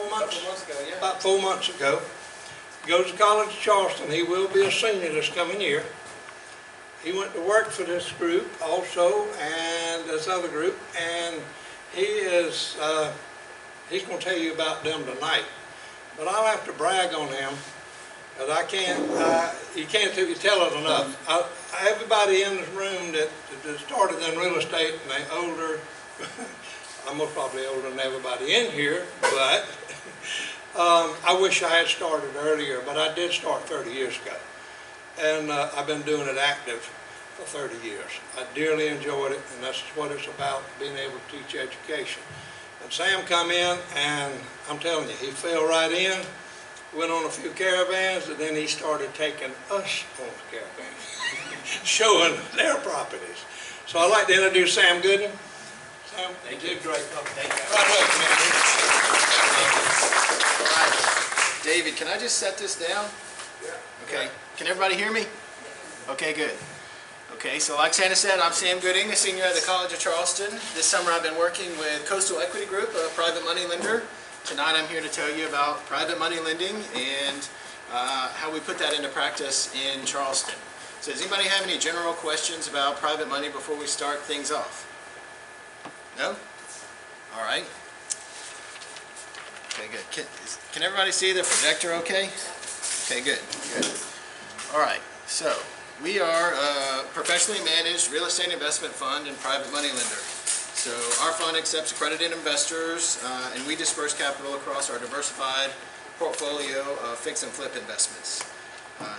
months. Couple months ago, yeah. About 4 months ago. Goes to college at Charleston. He will be a senior this coming year. He went to work for this group also, and this other group, and he is, he's going to tell you about them tonight. But I'll have to brag on him, because I can't, you can't tell it enough. Everybody in this room that started in real estate, and they older, I'm most probably older than everybody in here, but I wish I had started earlier, but I did start 30 years ago. And I've been doing it active for 30 years. I dearly enjoyed it, and that's what it's about, being able to teach education. And Sam come in, and I'm telling you, he fell right in, went on a few caravans, and then he started taking us on the caravans, showing their properties. So I'd like to introduce Sam Gooden. Sam, you did great. Thank you. Right away, All right. David, can I just set this down? Yeah. Okay. Can everybody hear me? Okay, good. Okay, so like Santa said, I'm Sam Gooding, a senior at the College of Charleston. This summer I've been working with Coastal Equity Group, a private money lender. Tonight I'm here to tell you about private money lending and how we put that into practice in Charleston. So does anybody have any general questions about private money before we start things off? No? All right. Okay, good. Can everybody see the projector okay? Okay, good. Good. All right, so we are a professionally managed real estate investment fund and private money lender. So our fund accepts accredited investors and we disperse capital across our diversified portfolio of fix and flip investments.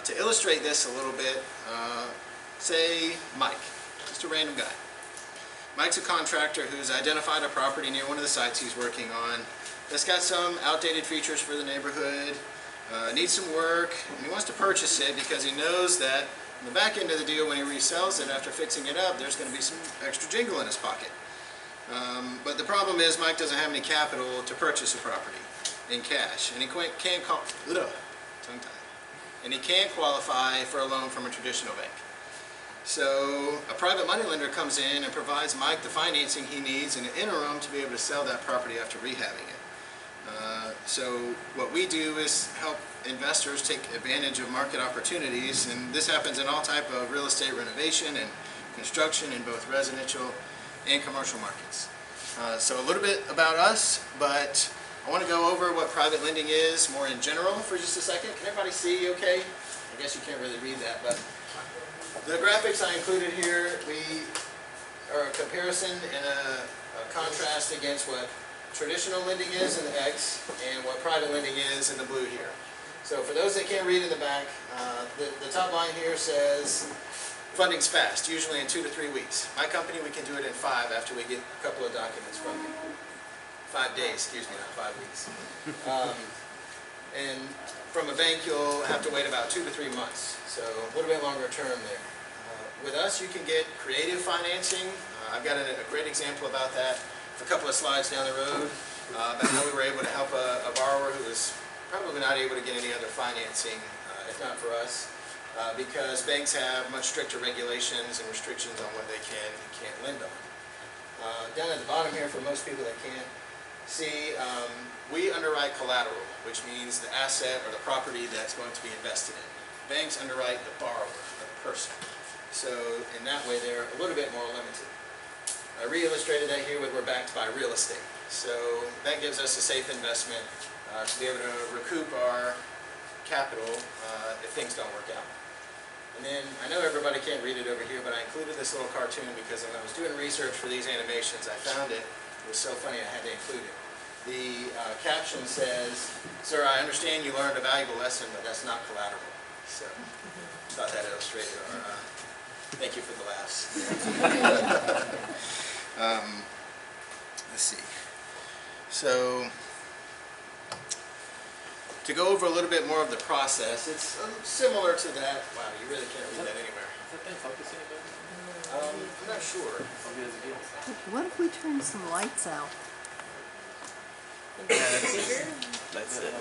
To illustrate this a little bit, say Mike, just a random guy. Mike's a contractor who's identified a property near one of the sites he's working on that's got some outdated features for the neighborhood, needs some work, and he wants to purchase it because he knows that on the back end of the deal, when he resells it after fixing it up, there's going to be some extra jingle in his pocket. But the problem is Mike doesn't have any capital to purchase a property in cash, and he can't qualify for a loan from a traditional bank. So a private money lender comes in and provides Mike the financing he needs in an interim to be able to sell that property after rehabbing it. So what we do is help investors take advantage of market opportunities, and this happens in all type of real estate renovation and construction in both residential and commercial markets. So a little bit about us, but I want to go over what private lending is more in general for just a second. Can everybody see okay? I guess you can't really read that, but the graphics I included here, we are a comparison and a contrast against what traditional lending is in the X and what private lending is in the blue here. So for those that can't read in the back, the top line here says funding's fast, usually in 2 to 3 weeks. My company, we can do it in 5 after we get a couple of documents from you. 5 days, excuse me, not 5 weeks. And from a bank, you'll have to wait about 2 to 3 months, so a little bit longer term there. With us, you can get creative financing. I've got a great example about that a couple of slides down the road about how we were able to help a borrower who was probably not able to get any other financing, if not for us, because banks have much stricter regulations and restrictions on what they can and can't lend on. Down at the bottom here, for most people that can't see, we underwrite collateral, which means the asset or the property that's going to be invested in. Banks underwrite the borrower, the person. So in that way, they're a little bit more limited. I re-illustrated that here with we're backed by real estate. So that gives us a safe investment to be able to recoup our capital if things don't work out. And then, I know everybody can't read it over here, but I included this little cartoon because when I was doing research for these animations, I found it. It was so funny I had to include it. The caption says, "Sir, I understand you learned a valuable lesson, but that's not collateral." So I thought that illustrated our, thank you for the laughs. Let's see. So, to go over a little bit more of the process, it's similar to that. Wow, you really can't read that anywhere. Is that thing focusing a bit? I'm not sure. What if we turn some lights out? That's it.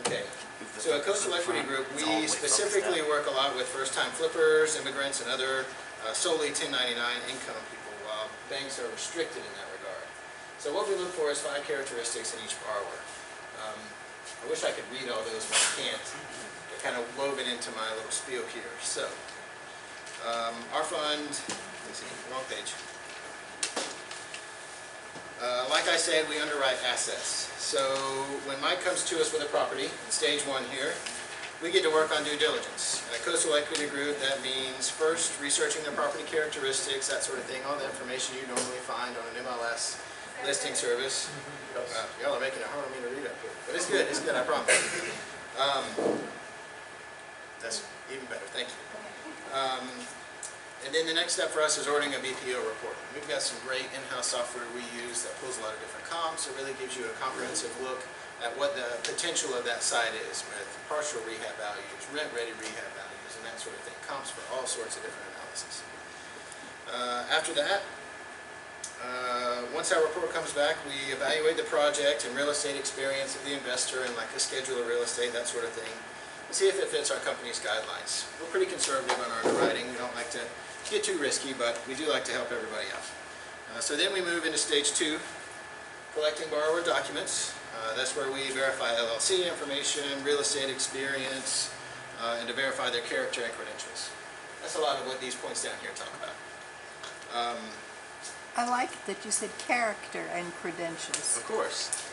Okay. So at Coastal Equity Group, we specifically work a lot with first-time flippers, immigrants, and other solely 1099 income people, while banks are restricted in that regard. So what we look for is 5 characteristics in each borrower. I wish I could read all those, but I can't. I kind of wove it into my little spiel here. So, our fund, let's see, wrong page. Like I said, we underwrite assets. So when Mike comes to us with a property, in stage 1 here, we get to work on due diligence. In a coastal equity group, that means first researching the property characteristics, that sort of thing, all the information you normally find on an MLS listing service. Y'all are making it hard on me to read up here. But it's good, I promise. That's even better, thank you. And then the next step for us is ordering a BPO report. We've got some great in-house software we use that pulls a lot of different comps. It really gives you a comprehensive look at what the potential of that site is with partial rehab values, rent-ready rehab values, and that sort of thing. Comps for all sorts of different analysis. After that, once our report comes back, we evaluate the project and real estate experience of the investor and like the schedule of real estate, that sort of thing, and see if it fits our company's guidelines. We're pretty conservative on our underwriting. We don't like to get too risky, but we do like to help everybody out. So then we move into stage 2, collecting borrower documents. That's where we verify LLC information, real estate experience, and to verify their character and credentials. That's a lot of what these points down here talk about. I like that you said character and credentials. Of course.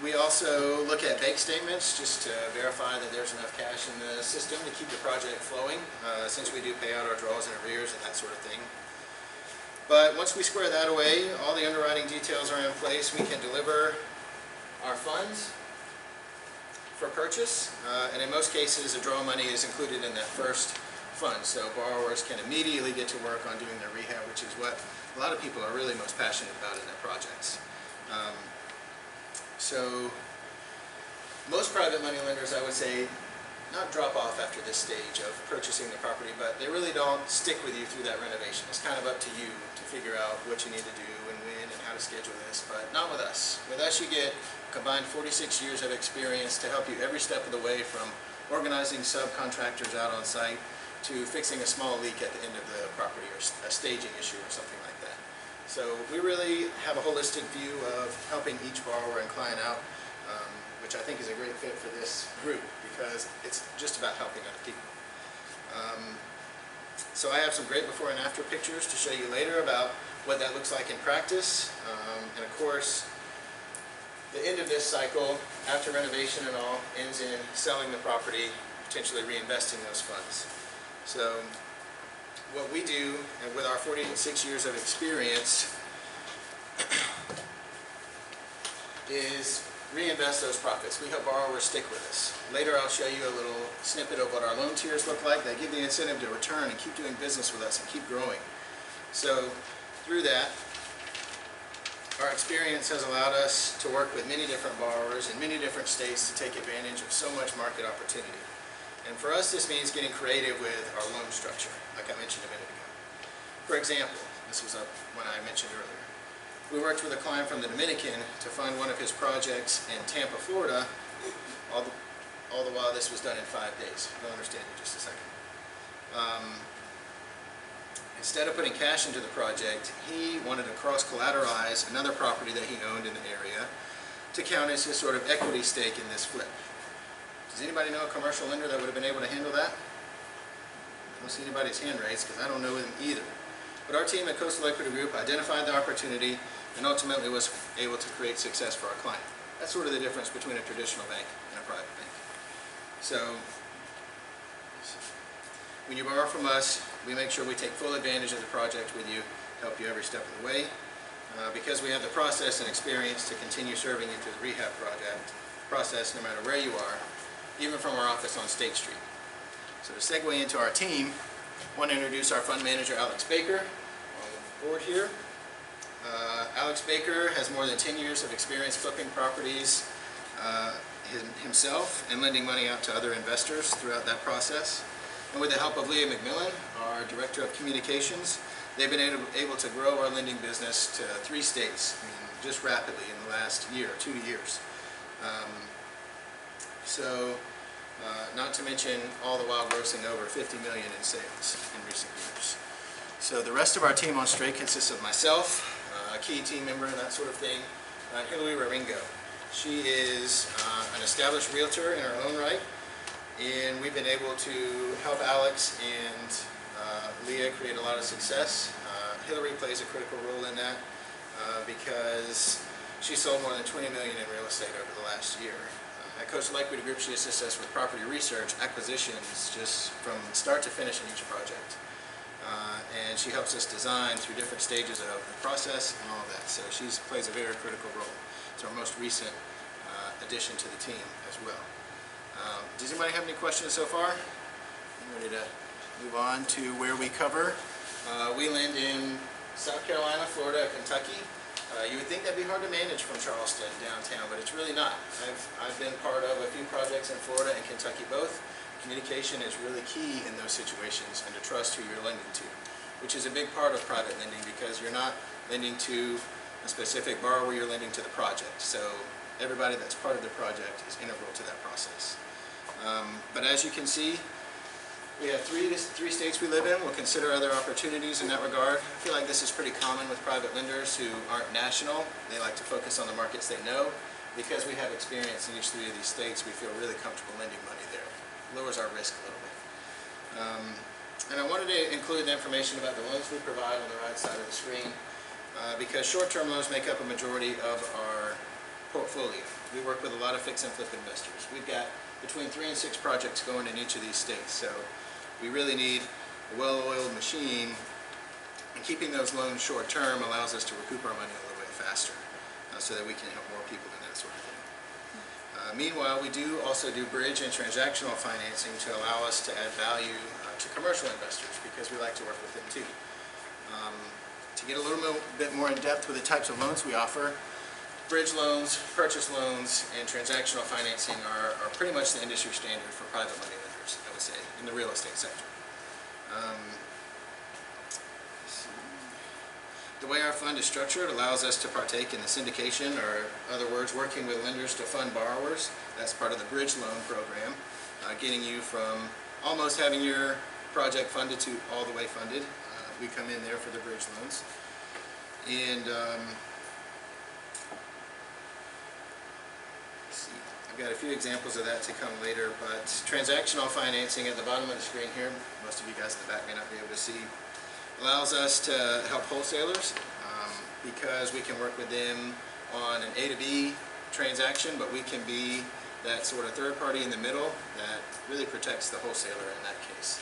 We also look at bank statements just to verify that there's enough cash in the system to keep the project flowing, since we do pay out our draws and arrears and that sort of thing. But once we square that away, all the underwriting details are in place, we can deliver our funds for purchase, and in most cases, the draw money is included in that first fund, so borrowers can immediately get to work on doing their rehab, which is what a lot of people are really most passionate about in their projects. So most private money lenders, I would say, not drop off after this stage of purchasing the property, but they really don't stick with you through that renovation. It's kind of up to you to figure out what you need to do and when and how to schedule this, but not with us. With us, you get combined 46 years of experience to help you every step of the way, from organizing subcontractors out on site to fixing a small leak at the end of the property or a staging issue or something like that. So we really have a holistic view of helping each borrower and client out, which I think is a great fit for this group because it's just about helping other people. So I have some great before and after pictures to show you later about what that looks like in practice. And of course, the end of this cycle, after renovation and all, ends in selling the property, potentially reinvesting those funds. So what we do, and with our 46 years of experience, is reinvest those profits. We help borrowers stick with us. Later I'll show you a little snippet of what our loan tiers look like. They give the incentive to return and keep doing business with us and keep growing. So through that, our experience has allowed us to work with many different borrowers in many different states to take advantage of so much market opportunity. And for us, this means getting creative with our loan structure, like I mentioned a minute ago. For example, this was up when I mentioned earlier. We worked with a client from the Dominican to fund one of his projects in Tampa, Florida. All the while this was done in 5 days. You'll understand in just a second. Instead of putting cash into the project, he wanted to cross-collateralize another property that he owned in the area to count as his sort of equity stake in this flip. Does anybody know a commercial lender that would have been able to handle that? I don't see anybody's hand raised because I don't know them either. But our team at Coastal Equity Group identified the opportunity and ultimately was able to create success for our client. That's sort of the difference between a traditional bank and a private bank. So when you borrow from us, we make sure we take full advantage of the project with you, help you every step of the way, because we have the process and experience to continue serving you through the rehab process no matter where you are, even from our office on State Street. So to segue into our team, I want to introduce our fund manager, Alex Baker, on the board here. Alex Baker has more than 10 years of experience flipping properties himself and lending money out to other investors throughout that process. And with the help of Leah McMillan, our Director of Communications, they've been able to grow our lending business to 3 states, just rapidly in the last year, 2 years. Not to mention all the while grossing over $50 million in sales in recent years. So the rest of our team on Straight consists of myself, a key team member and that sort of thing, Hillary Raringo. She is an established realtor in her own right, and we've been able to help Alex and Leah create a lot of success. Hillary plays a critical role in that because she sold more than $20 million in real estate over the last year. At Coastal Equity Group, she assists us with property research, acquisitions, just from start to finish in each project. And she helps us design through different stages of the process and all of that. So she plays a very critical role. It's our most recent addition to the team as well. Does anybody have any questions so far? I'm ready to move on to where we cover. We lend in South Carolina, Florida, Kentucky. You would think that'd be hard to manage from Charleston downtown, but it's really not. I've been part of a few projects in Florida and Kentucky both. Communication is really key in those situations, and to trust who you're lending to, which is a big part of private lending because you're not lending to a specific borrower, you're lending to the project. So everybody that's part of the project is integral to that process. But as you can see, we have three states we live in. We'll consider other opportunities in that regard. I feel like this is pretty common with private lenders who aren't national. They like to focus on the markets they know. Because we have experience in each three of these states, we feel really comfortable lending money there. Lowers our risk a little bit. And I wanted to include the information about the loans we provide on the right side of the screen because short-term loans make up a majority of our portfolio. We work with a lot of fix and flip investors. We've got between 3 and 6 projects going in each of these states, so we really need a well-oiled machine, and keeping those loans short-term allows us to recoup our money a little bit faster so that we can help more people in that sort of thing. Meanwhile, we do also do bridge and transactional financing to allow us to add value to commercial investors because we like to work with them too. To get a little bit more in depth with the types of loans we offer, bridge loans, purchase loans, and transactional financing are pretty much the industry standard for private money lenders, I would say, in the real estate sector. The way our fund is structured allows us to partake in the syndication, or in other words, working with lenders to fund borrowers. That's part of the bridge loan program, getting you from almost having your project funded to all the way funded. We come in there for the bridge loans. And let's see, I've got a few examples of that to come later, but transactional financing at the bottom of the screen here, most of you guys in the back may not be able to see, allows us to help wholesalers because we can work with them on an A to B transaction, but we can be that sort of third party in the middle that really protects the wholesaler in that case.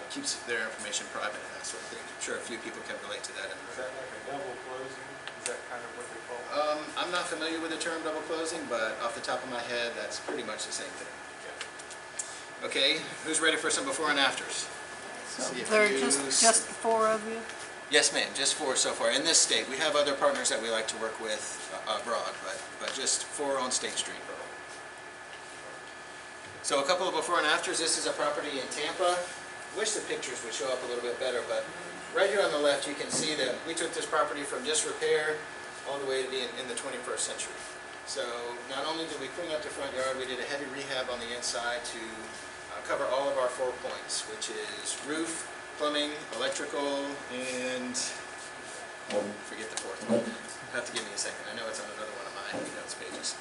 Keeps their information private and that sort of thing. I'm sure a few people can relate to that. Is that like a double closing? Is that kind of what they call it? I'm not familiar with the term double closing, but off the top of my head, that's pretty much the same thing. Okay, who's ready for some before and afters? See if There are you- just the 4 of you? Yes, ma'am, just 4 so far. In this state, we have other partners that we like to work with abroad, but just 4 on State Street. So a couple of before and afters. This is a property in Tampa. Wish the pictures would show up a little bit better, but right here on the left, you can see that we took this property from disrepair all the way to being in the 21st century. So not only did we clean up the front yard, we did a heavy rehab on the inside to cover all of our 4 points, which is roof, plumbing, electrical, and forget the 4th one. You'll have to give me a second. I know it's on another one of my notes pages.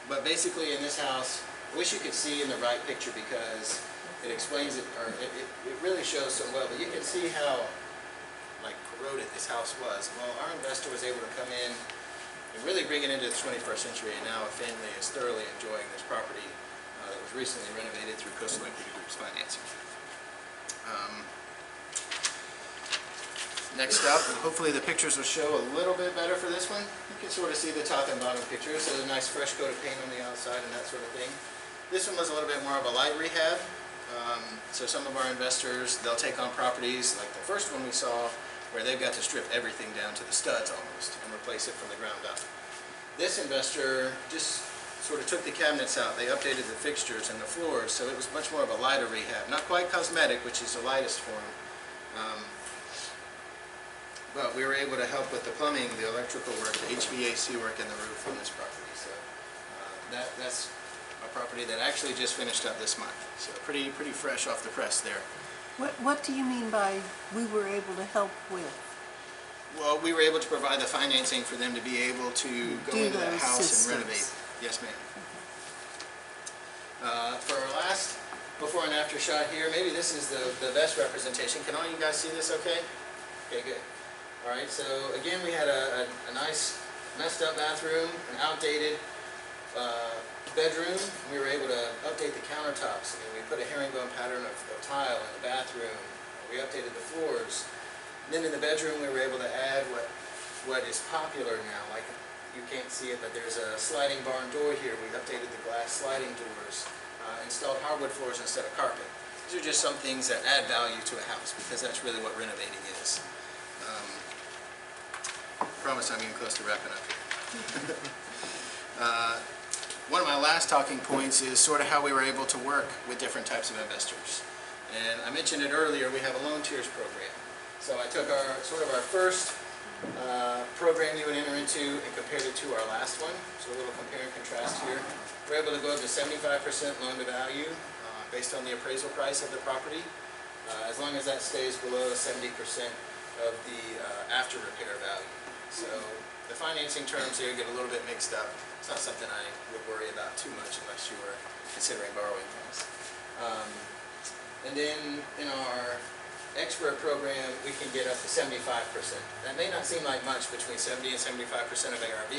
But basically in this house, I wish you could see in the right picture because it explains it, or it really shows so well, but you can see how like corroded this house was. Well, our investor was able to come in and really bring it into the 21st century, and now a family is thoroughly enjoying this property that was recently renovated through Coastal Equity Group's financing. Next up, hopefully the pictures will show a little bit better for this one. You can sort of see the top and bottom pictures, so a nice fresh coat of paint on the outside and that sort of thing. This one was a little bit more of a light rehab. So some of our investors, they'll take on properties like the first one we saw where they've got to strip everything down to the studs almost and replace it from the ground up. This investor just sort of took the cabinets out. They updated the fixtures and the floors, so it was much more of a lighter rehab. Not quite cosmetic, which is the lightest form. But we were able to help with the plumbing, the electrical work, the HVAC work, and the roof on this property. So that's a property that actually just finished up this month. So pretty fresh off the press there. What do you mean by we were able to help with? Well, we were able to provide the financing for them to be able to go Do into that those house systems. and renovate. Yes, ma'am. For our last before and after shot here, maybe this is the best representation. Can all you guys see this okay? Okay, good. All right, so again, we had a nice messed up bathroom, an outdated bedroom. We were able to update the countertops. I mean, we put a herringbone pattern of tile in the bathroom. We updated the floors. And then in the bedroom, we were able to add what is popular now. Like, you can't see it, but there's a sliding barn door here. We updated the glass sliding doors, installed hardwood floors instead of carpet. These are just some things that add value to a house, because that's really what renovating is. Promise I'm getting close to wrapping up here. One of my last talking points is sort of how we were able to work with different types of investors. And I mentioned it earlier, we have a loan tiers program. So I took our first program you would enter into and compared it to our last one. So a little compare and contrast here. We're able to go up to 75% loan to value based on the appraisal price of the property, as long as that stays below 70% of the after repair value. So the financing terms here get a little bit mixed up. It's not something I would worry about too much unless you were considering borrowing things. And then in our expert program, we can get up to 75%. That may not seem like much, between 70 and 75% of ARV,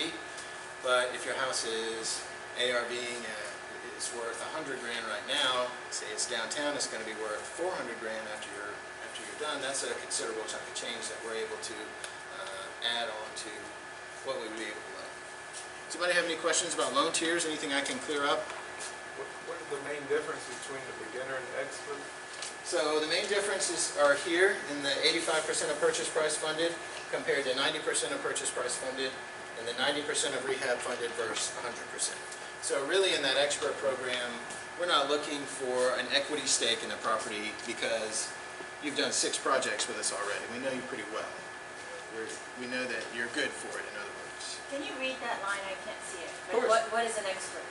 but if your house is ARV is worth 100 grand right now, say it's downtown, it's going to be worth 400 grand after you're done. That's a considerable chunk of change that we're able to add on to what we would be able to loan. Does anybody have any questions about loan tiers? Anything I can clear up? What are the main differences between the beginner and the expert? So the main differences are here in the 85% of purchase price funded compared to 90% of purchase price funded, and the 90% of rehab funded versus 100%. So really in that expert program, we're not looking for an equity stake in the property because you've done 6 projects with us already. We know you pretty well. We know that you're good for it, in other words. Can you read that line? I can't see it. Of course. What is an expert?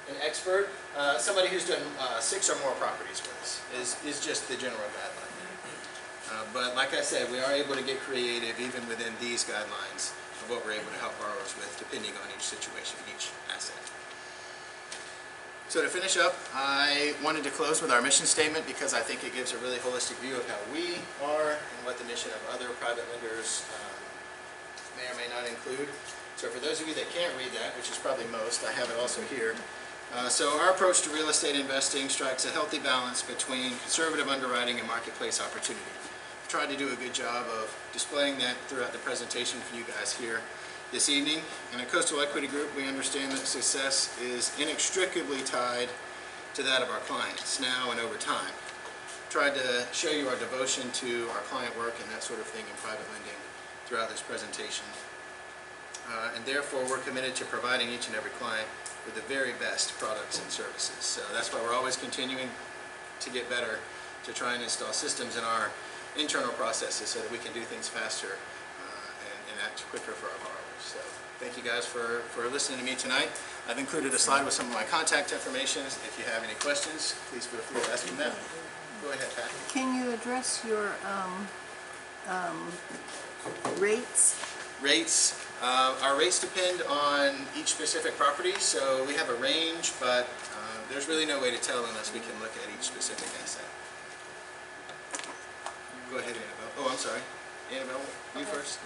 An expert, somebody who's done 6 or more properties with us, is just the general guideline. But like I said, we are able to get creative even within these guidelines of what we're able to help borrowers with, depending on each situation, each asset. So to finish up, I wanted to close with our mission statement because I think it gives a really holistic view of how we are and what the mission of other private lenders may or may not include. So for those of you that can't read that, which is probably most, I have it also here. So our approach to real estate investing strikes a healthy balance between conservative underwriting and marketplace opportunity. I've tried to do a good job of displaying that throughout the presentation for you guys here this evening. And at Coastal Equity Group, we understand that success is inextricably tied to that of our clients, now and over time. Tried to show you our devotion to our client work and that sort of thing in private lending throughout this presentation. And therefore, we're committed to providing each and every client with the very best products and services. So that's why we're always continuing to get better, to try and install systems in our internal processes so that we can do things faster and act quicker for our borrowers. So thank you guys for listening to me tonight. I've included a slide with some of my contact information. If you have any questions, please feel free to ask them now. Go ahead, Pat. Can you address your rates? Rates. Our rates depend on each specific property, so we have a range, but there's really no way to tell unless we can look at each specific asset. Go ahead, Annabelle. Oh, I'm sorry. Annabelle, you first.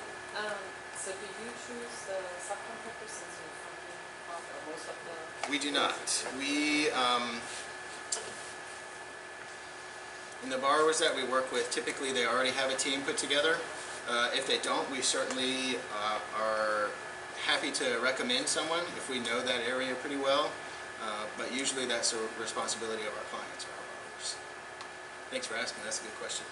So do you choose the subcontractors since you're funding half or most of the... We do not. We, in the borrowers that we work with, typically they already have a team put together. If they don't, we certainly are happy to recommend someone if we know that area pretty well, but usually that's a responsibility of our clients or our borrowers. Thanks for asking. That's a good question.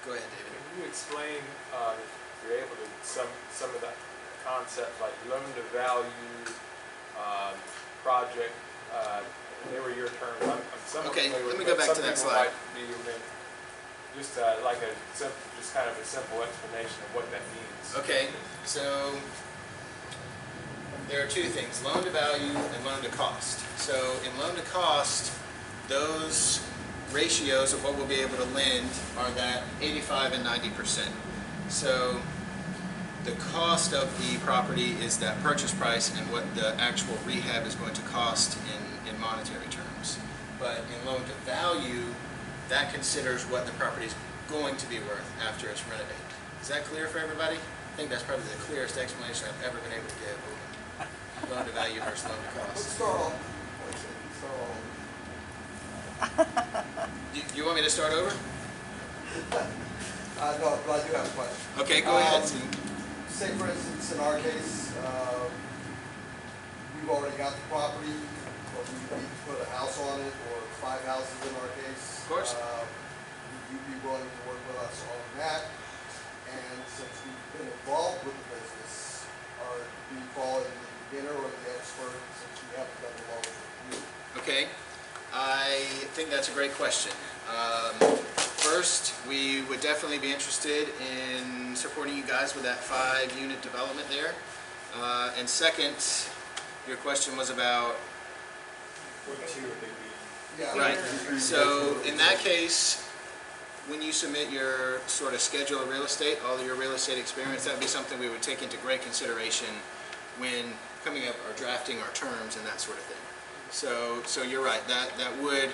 Go ahead, David. Can you explain, if you're able to, some of the concepts like loan to value, project, they were your terms. I'm somewhat Okay, familiar let me with go back to that slide. Just like just kind of a simple explanation of what that means. Okay, so there are 2 things, loan to value and loan to cost. So in loan to cost, those ratios of what we'll be able to lend are that 85 and 90%. So the cost of the property is that purchase price and what the actual rehab is going to cost in monetary terms. But in loan to value, that considers what the property is going to be worth after it's renovated. Is that clear for everybody? I think that's probably the clearest explanation I've ever been able to give. Loan to value versus loan to Let's cost. start off. You want me to start over? No, but I do have a question. Okay, go ahead. Say for instance, in our case, we've already got the property, but we need to put a house on it, or 5 houses in our case. Of course. Would you be willing to work with us on that? And since we've been involved with the business, do you fall into the beginner or the expert, since you haven't done the long review? Okay, I think that's a great question. First, we would definitely be interested in supporting you guys with that 5-unit development there. And second, your question was about, What tier would they be? Yeah. right, so in that case, when you submit your sort of schedule of real estate, all of your real estate experience, that would be something we would take into great consideration when coming up or drafting our terms and that sort of thing. So you're right, that would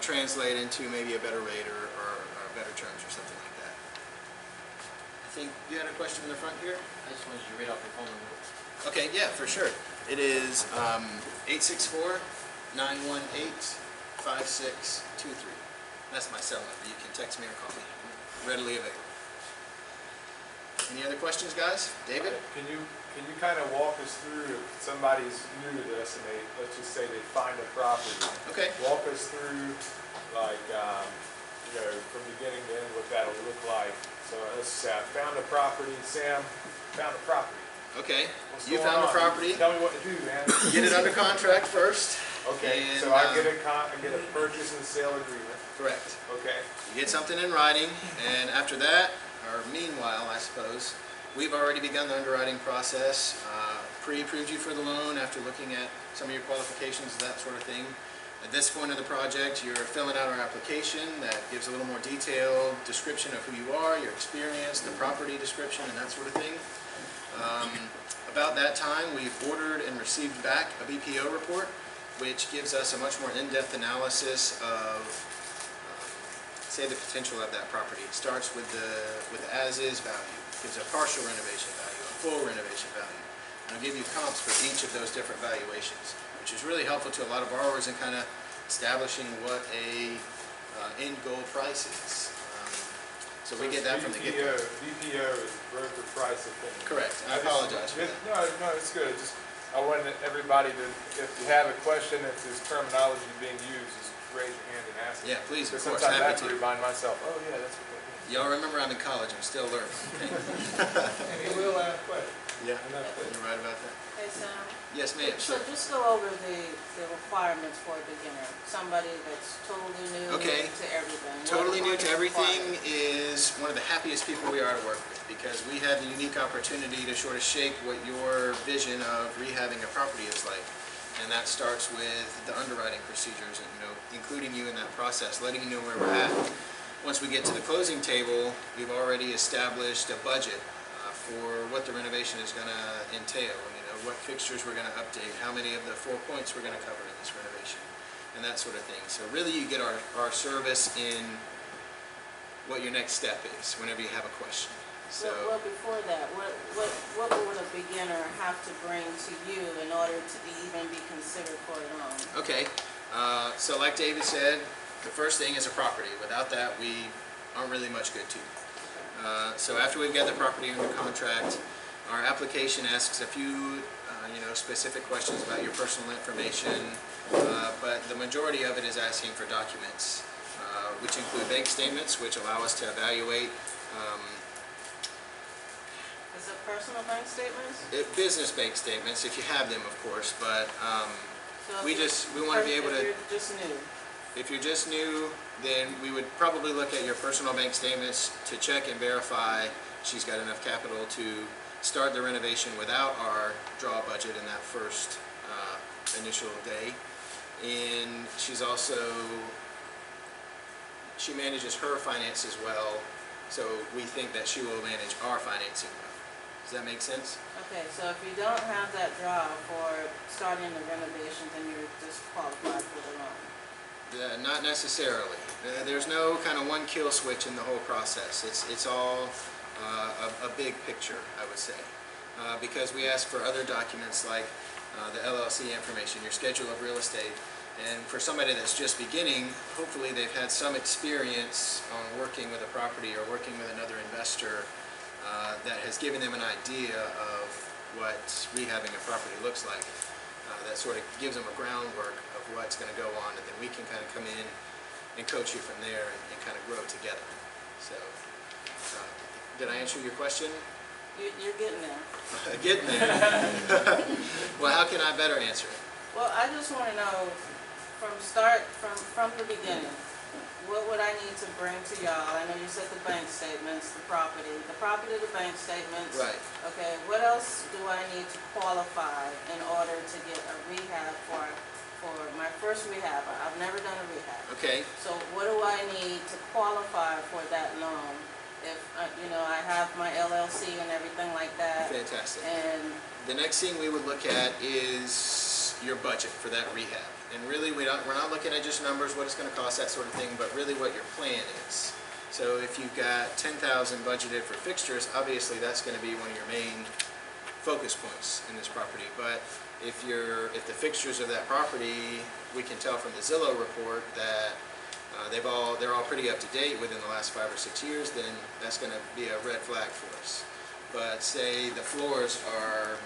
translate into maybe a better rate or better terms or something like that. I think you had a question in the front here? I just wanted you to read off your phone number. Okay, yeah, for sure. It is 864-918-5623. That's my cell number. You can text me or call me. Readily available. Any other questions, guys? David? Can you kind of walk us through, if somebody's new to this and let's just say they find a property. Okay. Walk us through, like, from beginning to end, what that'll look like. So let's say I found a property, Sam found a property. Okay. What's You going found a on? property. Tell me what to do, man. Get it under contract first. Okay, And, so I get a purchase and sale agreement. Correct. Okay. You get something in writing, and after that, or meanwhile, I suppose, we've already begun the underwriting process, pre-approved you for the loan after looking at some of your qualifications, that sort of thing. At this point of the project, you're filling out our application that gives a little more detailed description of who you are, your experience, the property description, and that sort of thing. About that time, we've ordered and received back a BPO report, which gives us a much more in-depth analysis of say the potential of that property. It starts with the as-is value, gives a partial renovation value, a full renovation value. And I'll give you comps for each of those different valuations, which is really helpful to a lot of borrowers in kind of establishing what a end goal price is. So we get that from the get-go. BPO is broker price of things. Correct. I apologize for that. No, it's good. Just I wanted everybody to, if you have a question, if there's terminology being used, just raise your hand and ask it. Yeah, please, of Because course, sometimes I have happy to to. remind myself, oh yeah, that's what that means. Y'all remember I'm in college, I'm still learning. Okay. And he will ask questions. Yeah, And that's it. you're right about that. Hey, Sam. Yes, ma'am. So Sure. just go over the requirements for a beginner, somebody that's totally new Okay. to everything. Totally new What to are the everything requirements? is one of the happiest people we are to work with, because we have the unique opportunity to sort of shape what your vision of rehabbing a property is like. And that starts with the underwriting procedures and, including you in that process, letting you know where we're at. Once we get to the closing table, we've already established a budget for what the renovation is going to entail. What fixtures we're going to update, how many of the 4 points we're going to cover in this renovation, and that sort of thing. So really you get our service in what your next step is whenever you have a question. So Well, before that, what would a beginner have to bring to you in order to even be considered for a loan? okay, so like David said, the first thing is a property. Without that, we aren't really much good to. So after we've got the property under contract, our application asks a few specific questions about your personal information, but the majority of it is asking for documents, which include bank statements, which allow us to evaluate Is it personal bank statements? business bank statements, if you have them, of course, but So if we you're- want to be able If to. you're just new, If you're just new, then we would probably look at your personal bank statements to check and verify she's got enough capital to start the renovation without our draw budget in that first initial day. And she manages her finances well, so we think that she will manage our financing well. Does that make sense? Okay, so if you don't have that draw for starting the renovation, then you're disqualified for the loan. Not necessarily. There's no kind of one kill switch in the whole process. It's all a big picture, I would say. Because we ask for other documents like the LLC information, your schedule of real estate. And for somebody that's just beginning, hopefully they've had some experience on working with a property or working with another investor that has given them an idea of what rehabbing a property looks like. That sort of gives them a groundwork of what's going to go on, and then we can kind of come in and coach you from there and kind of grow together. So, did I answer your question? You're getting there. Getting there. Well, how can I better answer it? Well, I just want to know from the beginning, what would I need to bring to y'all? I know you said the bank statements, the property, the bank statements. Right. Okay, what else do I need to qualify in order to get a rehab for my first rehab? I've never done a rehab. Okay. So what do I need to qualify for that loan? If, I have my LLC and everything like that. Fantastic. And The next thing we would look at is your budget for that rehab. And really, we're not looking at just numbers, what it's going to cost, that sort of thing, but really what your plan is. So if you've got $10,000 budgeted for fixtures, obviously that's going to be one of your main focus points in this property. But if the fixtures of that property, we can tell from the Zillow report that they're all pretty up to date within the last 5 or 6 years, then that's going to be a red flag for us. But say the floors are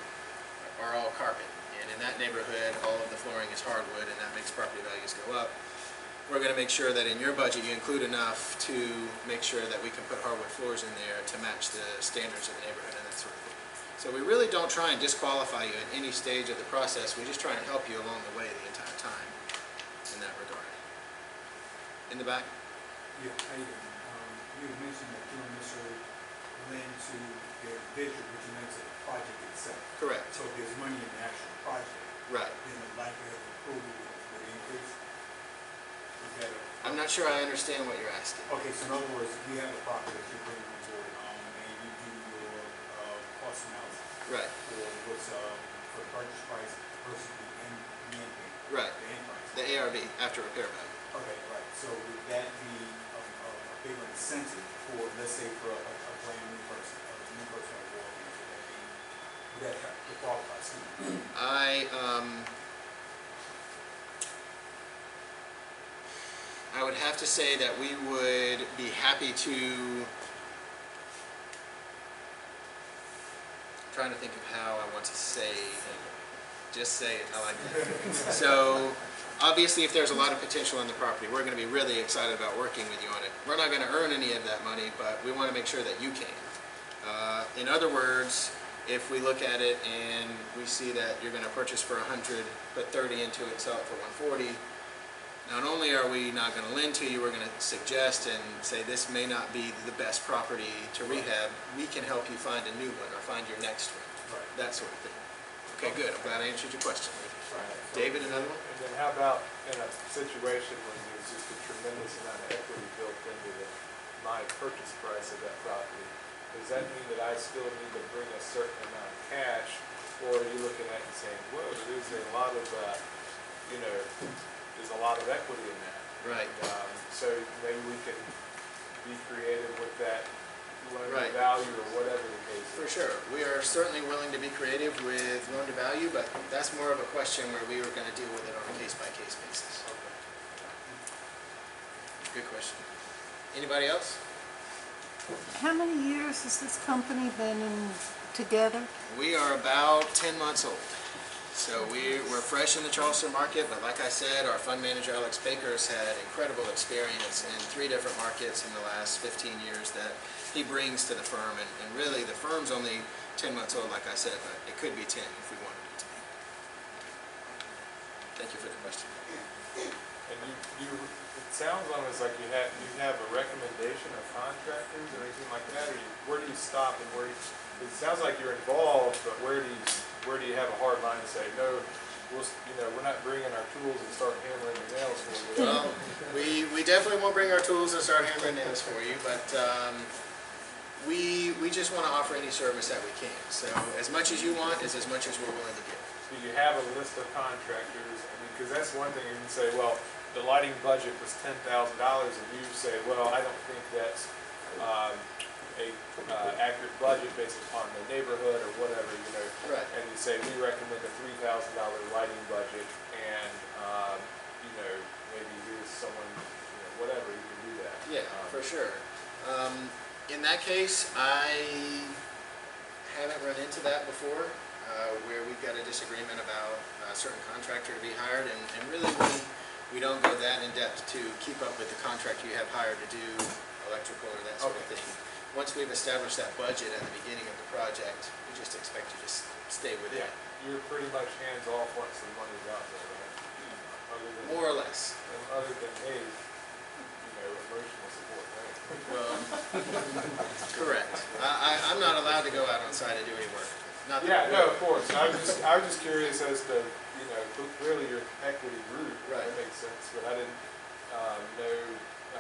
all carpet, and in that neighborhood all of the flooring is hardwood, and that makes property values go up. We're going to make sure that in your budget you include enough to make sure that we can put hardwood floors in there to match the standards of the neighborhood and that sort of thing. So we really don't try and disqualify you at any stage of the process. We just try and help you along the way the entire time in that regard. In the back? Yeah, how you doing? You had mentioned that you don't necessarily lend to their vision, but you lend to the project itself. Correct. So if there's money in the actual project, Right. then the likelihood of approval would increase. Is that I'm not sure I understand what you're asking. okay, so in other words, if you have a property that you're bringing on board, and you do your cost analysis Right. for what's for the purchase price versus the end payment, Right. the end price. The ARV, after repair value. Okay, right, so would that be a bigger incentive for, let's say, for a brand new person at Walgreens, would that help to qualify student? I would have to say that we would be happy to, I'm trying to think of how I want to say, just say it, I like that. So, obviously if there's a lot of potential in the property, we're going to be really excited about working with you on it. We're not going to earn any of that money, but we want to make sure that you can. In other words, if we look at it and we see that you're going to purchase for $100, put $30 into it, sell it for $140, not only are we not going to lend to you, we're going to suggest and say this may not be the best property to rehab. We can help you find a new one or find your next one, Right. that sort of thing. Okay, good. I'm glad I answered your question. Right. David, another one? And then how about in a situation when there's just a tremendous amount of equity built into my purchase price of that property? Does that mean that I still need to bring a certain amount of cash? Or are you looking at it and saying, whoa, there's a lot of, there's a lot of equity in that. Right. So maybe we can be creative with that loan Right. to value or whatever the case For is. sure. We are certainly willing to be creative with loan to value, but that's more of a question where we were going to deal with it on a case-by-case basis. Good question. Anybody else? How many years has this company been together? We are about 10 months old. So we're fresh in the Charleston market, but like I said, our fund manager, Alex Baker, has had incredible experience in 3 different markets in the last 15 years that he brings to the firm. And really, the firm's only 10 months old, like I said, but it could be 10 if we wanted it to be. Thank you for the question. And it sounds almost like you have a recommendation of contractors or anything like that, or where do you stop and where it sounds like you're involved, but where do you have a hard line to say, no, we're not bringing our tools and start hammering the nails for you? Well, we definitely won't bring our tools and start hammering nails for you, but we just want to offer any service that we can. So as much as you want is as much as we're willing to give. Do you have a list of contractors? I mean, because that's one thing, you can say, well, the lighting budget was $10,000, and you say, well, I don't think that's a accurate budget based upon the neighborhood or whatever, you know. Right. And you say, we recommend a $3,000 lighting budget, and, you know, maybe here's someone, you know, whatever, you can do that. Yeah, for sure. In that case, I haven't run into that before, where we've got a disagreement about a certain contractor to be hired, and really we don't go that in depth to keep up with the contractor you have hired to do electrical or that sort of thing. Once we've established that budget at the beginning of the project, we just expect you to stay within Yeah, it. you're pretty much hands-off once the money's out there, right? Other than, More or less. other than, hey, you know, emotional support, right? Well, correct. I'm not allowed to go out on site and do any work. Not that Yeah, I no, will. of course. I was just curious as to, you know, clearly your equity group, Right. that makes sense, but I didn't know,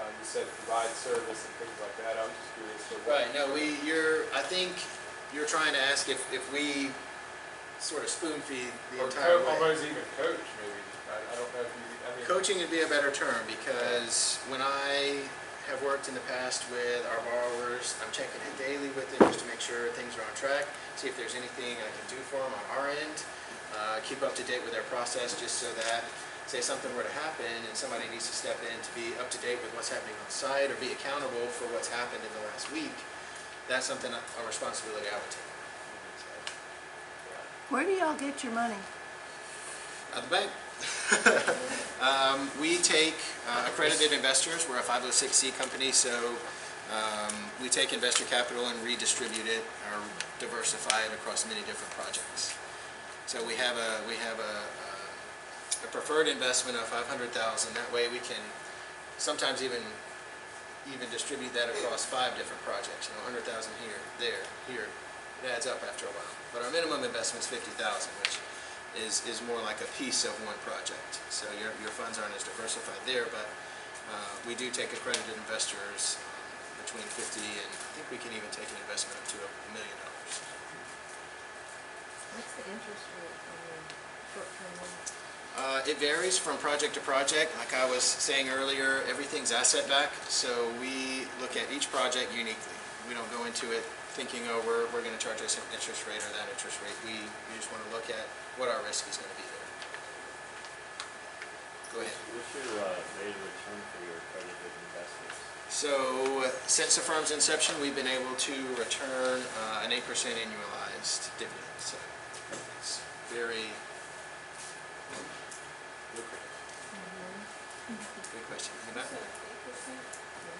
you said provide service and things like that. I was just curious. So Right, no, I think you're trying to ask if we sort of spoon feed the Or entire way. almost even coach, maybe. I don't know if you, I mean. Coaching would be a better term, because when I have worked in the past with our borrowers, I'm checking in daily with them just to make sure things are on track, see if there's anything I can do for them on our end, keep up to date with their process, just so that, say something were to happen and somebody needs to step in to be up to date with what's happening on site or be accountable for what's happened in the last week, that's something, a responsibility I would take. Where do y'all get your money? Out of the bank. We take accredited investors. We're a 506c company, so we take investor capital and redistribute it or diversify it across many different projects. So we have a preferred investment of $500,000. That way we can sometimes even distribute that across 5 different projects. You know, 100,000 here, there, here. It adds up after a while. But our minimum investment is 50,000, which is more like a piece of one project. So your funds aren't as diversified there, but we do take accredited investors between 50 and I think we can even take an investment up to $1 million. What's the interest rate on the short-term loan? It varies from project to project. Like I was saying earlier, everything's asset backed, so we look at each project uniquely. We don't go into it thinking, oh, we're going to charge this interest rate or that interest rate. We just want to look at what our risk is going to be there. Go ahead. What's your rate of return for your accredited investments? So since the firm's inception, we've been able to return an 8% annualized dividend. So it's very lucrative. Good question. In the back?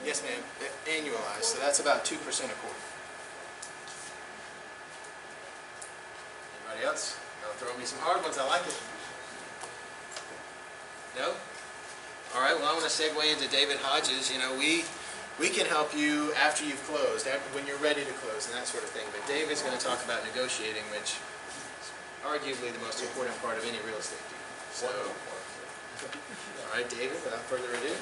Yes, ma'am. Annualized. So that's about 2% a quarter. Anybody else? Y'all throw me some hard ones. I like it. No? All right. Well, I want to segue into David Hodges. You know, we can help you after you've closed, when you're ready to close and that sort of thing. But David's going to talk about negotiating, which is arguably the most important part of any real estate deal. So, all right, David, without further ado.